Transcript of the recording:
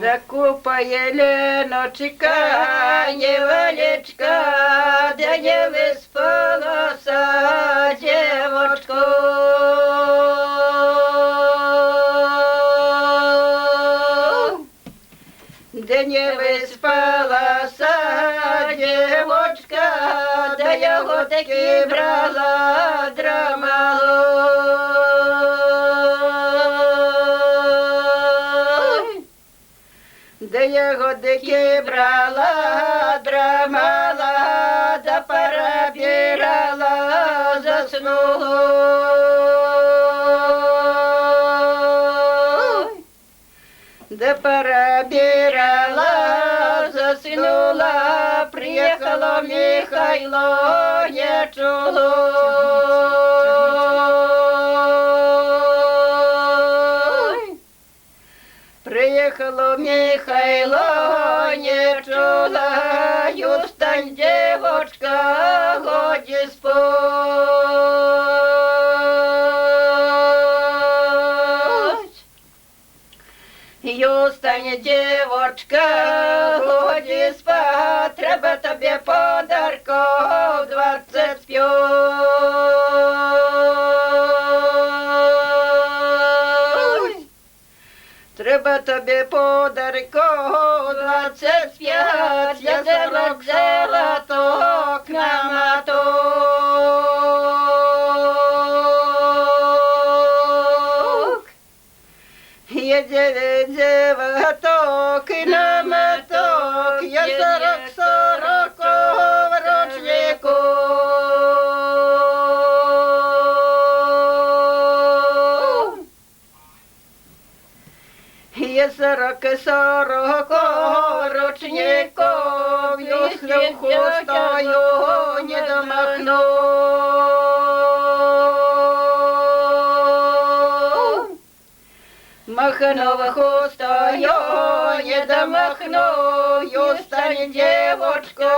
Закупає Леночка, невеличка, де не виспалася дівочко. Де не виспалася дівочка, де його таки брала драмало. Де його таки брала драмала, да перебирала, заснула. Де перебирала, заснула, приїхало Михайло, не чуло. Приїхало Михайло, не чула, юстань, дівочка, годі спать. Юстань, дівочка, годі спать, треба тобі подарков 25. Треба тобі подарков 25, я зелок золоток намоток. Я 9 золоток на моток, я 40 в ручнику. Я 40 ручников, если хустою не домахну. Махну хустою не домахну, юстань, девочку,